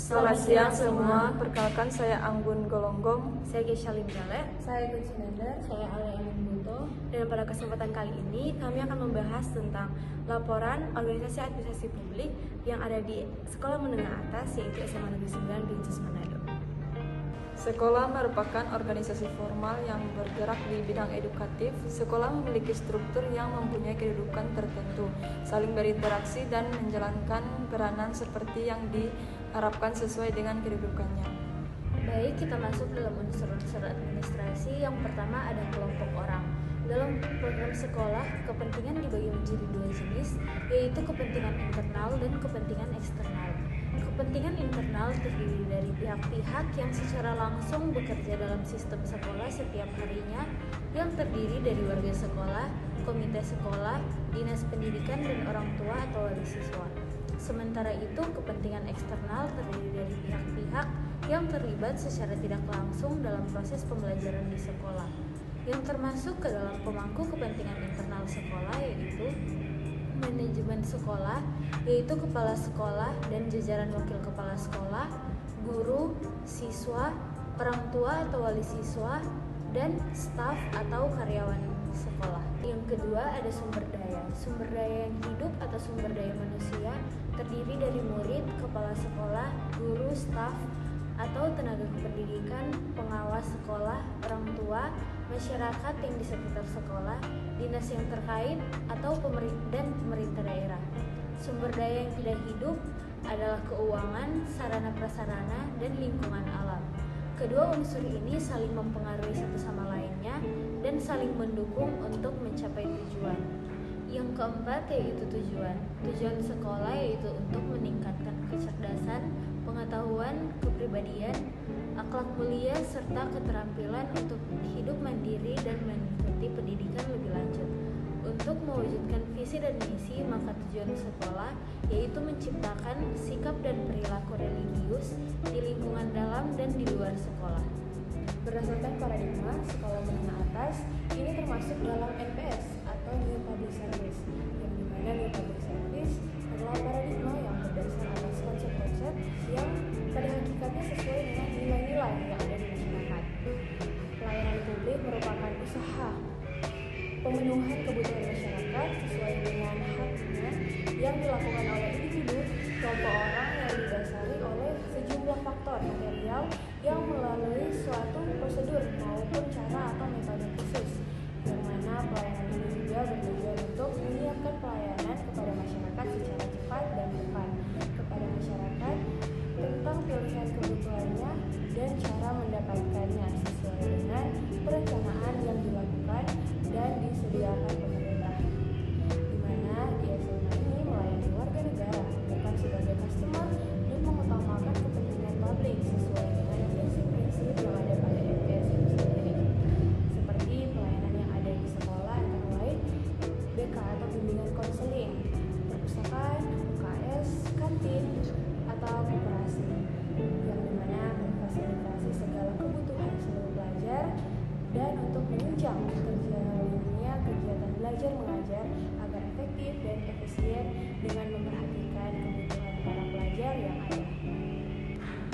Selamat siang semua, perkenalkan saya Anggun Golonggong. Saya Gesha Limjale. Saya Gucinanda. Saya Alia Buto. Dan pada kesempatan kali ini kami akan membahas tentang laporan organisasi administrasi publik yang ada di Sekolah Menengah Atas, yaitu SMA Negeri 9 Binjai Manado. Sekolah merupakan organisasi formal yang bergerak di bidang edukatif. Sekolah memiliki struktur yang mempunyai kedudukan tertentu, saling berinteraksi dan menjalankan peranan seperti yang diharapkan sesuai dengan kedudukannya. Baik, kita masuk dalam unsur-unsur administrasi. Yang pertama ada kelompok orang. Dalam program sekolah, kepentingan dibagi menjadi dua jenis, yaitu kepentingan internal dan kepentingan eksternal. Kepentingan internal terdiri dari pihak-pihak yang secara langsung bekerja dalam sistem sekolah setiap harinya, yang terdiri dari warga sekolah, komite sekolah, dinas pendidikan, dan orang tua atau wali siswa. Sementara itu, kepentingan eksternal terdiri dari pihak-pihak yang terlibat secara tidak langsung dalam proses pembelajaran di sekolah, yang termasuk ke dalam pemangku kepentingan internal sekolah, yaitu manajemen sekolah, yaitu kepala sekolah dan jajaran wakil kepala sekolah, guru, siswa, orang tua atau wali siswa, dan staf atau karyawan sekolah. Yang kedua ada sumber daya. Sumber daya yang hidup atau sumber daya manusia terdiri dari murid, kepala sekolah, guru, staf, atau tenaga kependidikan, pengawas sekolah, orang tua, masyarakat yang di sekitar sekolah, dinas yang terkait, atau pemerintah daerah. Sumber daya yang tidak hidup adalah keuangan, sarana prasarana, dan lingkungan alam. Kedua unsur ini saling mempengaruhi satu sama lainnya dan saling mendukung untuk mencapai tujuan. Yang keempat yaitu tujuan. Tujuan sekolah yaitu untuk meningkatkan kecerdasan, pengetahuan, kepribadian, akhlak mulia, serta keterampilan untuk hidup mandiri dan mengikuti pendidikan lebih lanjut. Untuk mewujudkan visi dan misi, maka tujuan sekolah yaitu menciptakan sikap dan perilaku religius di lingkungan dalam dan di luar sekolah. Berdasarkan paradigma sekolah menengah atas, ini termasuk dalam NPS atau New Public Service, yang dimana New Public Service adalah paradigma yang berdasar atas konsep-konsep yang pada hakikatnya sesuai dengan nilai-nilai yang ada di masyarakat. Pelayanan publik merupakan usaha pemenuhan kebutuhan masyarakat sesuai dengan haknya yang dilakukan oleh individu, kelompok orang yang didasari oleh sejumlah faktor material yang melalui suatu prosedur maupun cara atau metode khusus, yang mana pelayanan ini juga bertujuan untuk menyiapkan pelayanan kepada masyarakat secara cepat dan tepat kepada masyarakat tentang pilihan kebutuhannya dan cara mendapatkannya sesuai dengan perencanaan yang dilakukan dan disediakan pemerintah, di mana di SMA ini melayani warga negara bukan sebagai customer dan mengutamakan kepentingan publik sesuai dengan prinsip-prinsip yang ada pada NPS itu sendiri, seperti pelayanan yang ada di sekolah antara lain BK atau bimbingan konseling, perpustakaan, UKS, kantin, atau koperasi, yang dimana memfasilitasi segala kebutuhan seluruh pelajar dan untuk menunjang terjalannya kegiatan belajar mengajar agar efektif dan efisien dengan memperhatikan kebutuhan para pelajar yang ada.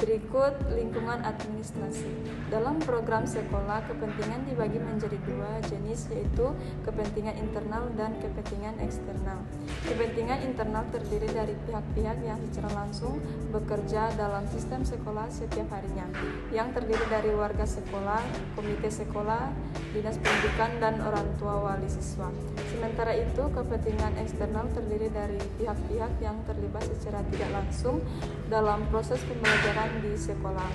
Berikut lingkungan administrasi. Dalam program sekolah, kepentingan dibagi menjadi dua jenis, yaitu kepentingan internal dan kepentingan eksternal. Kepentingan internal terdiri dari pihak-pihak yang secara langsung bekerja dalam sistem sekolah setiap harinya, yang terdiri dari warga sekolah, komite sekolah, dinas pendidikan, dan orang tua wali siswa. Sementara itu, kepentingan eksternal terdiri dari pihak-pihak yang terlibat secara tidak langsung dalam proses pembelajaran di sekolah.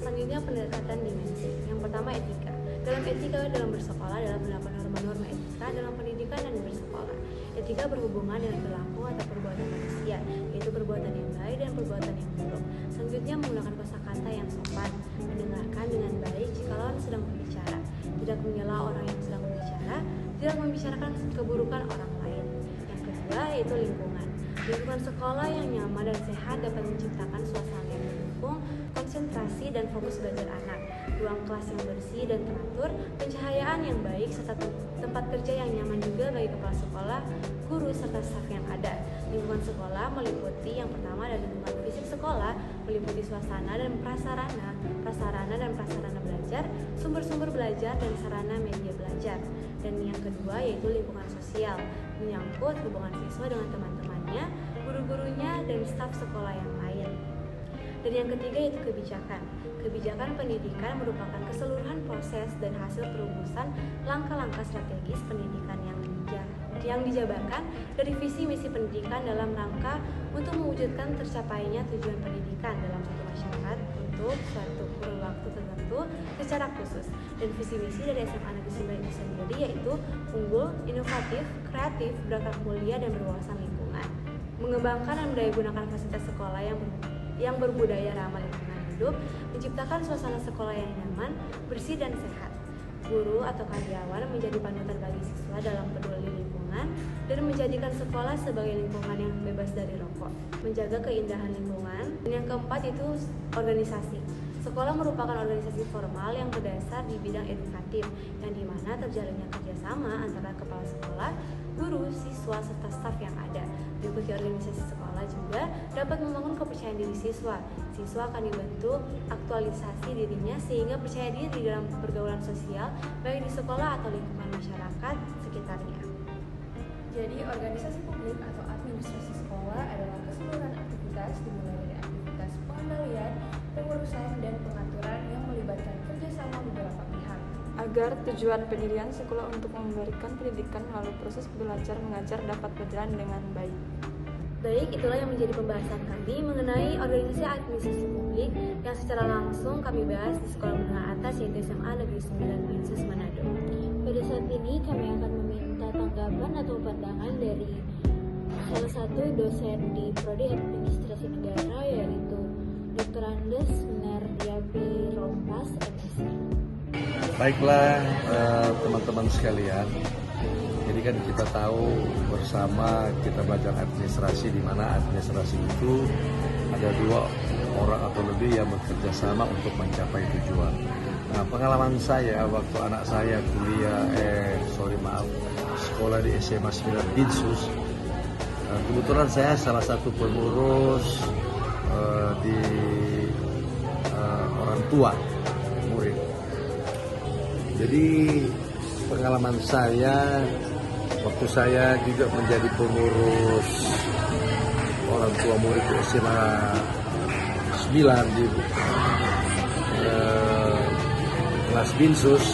Selanjutnya pendekatan dimensi. Yang pertama etika. Dalam etika dalam bersekolah adalah penerapan norma-norma etika dalam pendidikan dan bersekolah. Etika berhubungan dengan perilaku atau perbuatan manusia, yaitu perbuatan yang baik dan perbuatan yang buruk. Selanjutnya menggunakan kosakata yang sopan, mendengarkan dengan baik jika lawan sedang berbicara, tidak menyela orang yang sedang berbicara, tidak membicarakan keburukan orang lain. Yang kedua yaitu lingkungan. Lingkungan sekolah yang nyaman dan sehat dapat menciptakan suasana yang mendukung konsentrasi dan fokus belajar anak, ruang kelas yang bersih dan teratur, pencahayaan yang baik, serta tempat kerja yang nyaman juga bagi kepala sekolah, guru, serta staf yang ada. Lingkungan sekolah meliputi yang pertama ada lingkungan fisik sekolah, meliputi suasana dan prasarana belajar, sumber-sumber belajar dan sarana media belajar. Dan yang kedua yaitu lingkungan sosial, menyangkut hubungan siswa dengan teman-temannya, guru-gurunya, dan staf sekolah yang lain. Dan yang ketiga yaitu kebijakan. Kebijakan pendidikan merupakan keseluruhan proses dan hasil perumusan langkah-langkah strategis pendidikan yang dijabarkan dari visi misi pendidikan dalam rangka untuk mewujudkan tercapainya tujuan pendidikan dalam suatu masyarakat untuk suatu kurun waktu tertentu secara khusus. Dan visi misi dari SMA Negeri 9 itu sendiri yaitu unggul, inovatif, kreatif, berakhlak mulia, dan berwawasan lingkungan. Mengembangkan dan mendayagunakan fasilitas sekolah yang berbudaya ramah lingkungan hidup, menciptakan suasana sekolah yang nyaman, bersih, dan sehat. Guru atau karyawan menjadi panutan bagi siswa dalam peduli lingkungan dan menjadikan sekolah sebagai lingkungan yang bebas dari rokok, menjaga keindahan lingkungan. Dan yang keempat itu organisasi. Sekolah merupakan organisasi formal yang berdasar di bidang edukatif, yang dimana terjalinnya kerjasama antara kepala sekolah, guru, siswa, serta staf yang ada. Mengikuti organisasi sekolah juga dapat membangun kepercayaan diri siswa. Siswa akan dibentuk aktualisasi dirinya sehingga percaya diri dalam pergaulan sosial, baik di sekolah atau lingkungan masyarakat sekitarnya. Jadi, organisasi publik atau administrasi sekolah adalah keseluruhan aktivitas dimulai dari aktivitas pengendalian, pengurusan, dan pengaturan yang melibatkan kerjasama beberapa pihak. Agar tujuan pendirian sekolah untuk memberikan pendidikan melalui proses belajar mengajar dapat berjalan dengan baik. Baik, itulah yang menjadi pembahasan kami mengenai organisasi administrasi publik yang secara langsung kami bahas di Sekolah Menengah Atas yaitu SMA Negeri 9 Binsus Manado. Pada saat ini kami akan meminta tanggapan atau pandangan dari salah satu dosen di Prodi Administrasi Negara yaitu Dr. Andes Naryapi Rompas, MSc. Baiklah teman-teman sekalian, jadi kan kita tahu bersama kita belajar administrasi, di mana administrasi itu ada 2 orang atau lebih yang bekerja sama untuk mencapai tujuan. Nah, pengalaman saya waktu anak saya sekolah di SMA 9 Binsus, kebetulan saya salah satu pengurus di orang tua murid. Jadi pengalaman saya waktu saya juga menjadi pengurus orang tua murid di SMA 9 di kelas Binsus.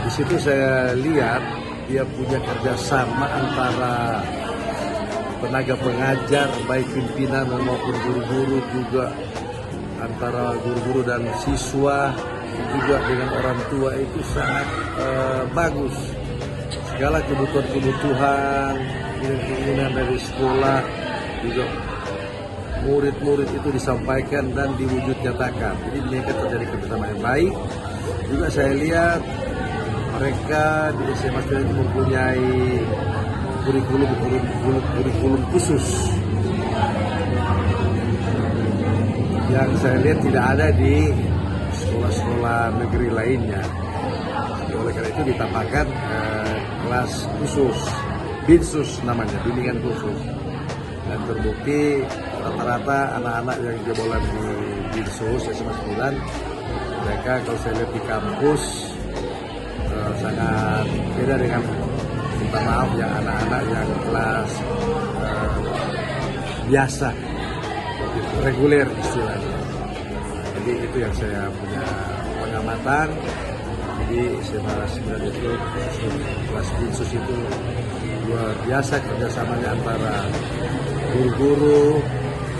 Di situ saya lihat dia punya kerjasama antara tenaga pengajar, baik pimpinan maupun guru-guru, juga antara guru-guru dan siswa, juga dengan orang tua itu sangat bagus. Segala kebutuhan-kebutuhan, keinginan dari sekolah juga murid-murid itu disampaikan dan diwujud nyatakan. Jadi mereka terjadi kerjasama yang baik. Juga saya lihat mereka di SMA itu mempunyai kurikulum khusus yang saya lihat tidak ada di sekolah-sekolah negeri lainnya. Oleh karena itu ditambahkan kelas khusus, Binsus namanya, bimbingan khusus. Dan terbukti rata-rata anak-anak yang jebolan di Binsus SMA 9, mereka kalau saya lihat di kampus sangat beda dengan, minta maaf ya, anak-anak yang kelas biasa, reguler istilahnya. Jadi itu yang saya punya pengamatan. Jadi SMA 9 itu kelas Binsus itu luar biasa kerjasamanya antara guru-guru,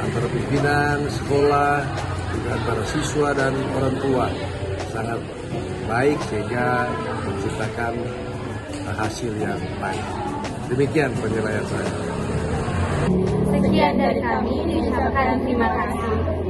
antara pimpinan sekolah, juga antara siswa dan orang tua. Sangat baik sehingga menciptakan hasil yang baik. Demikian penilaian saya. Sekian dari kami, diucapkan terima kasih.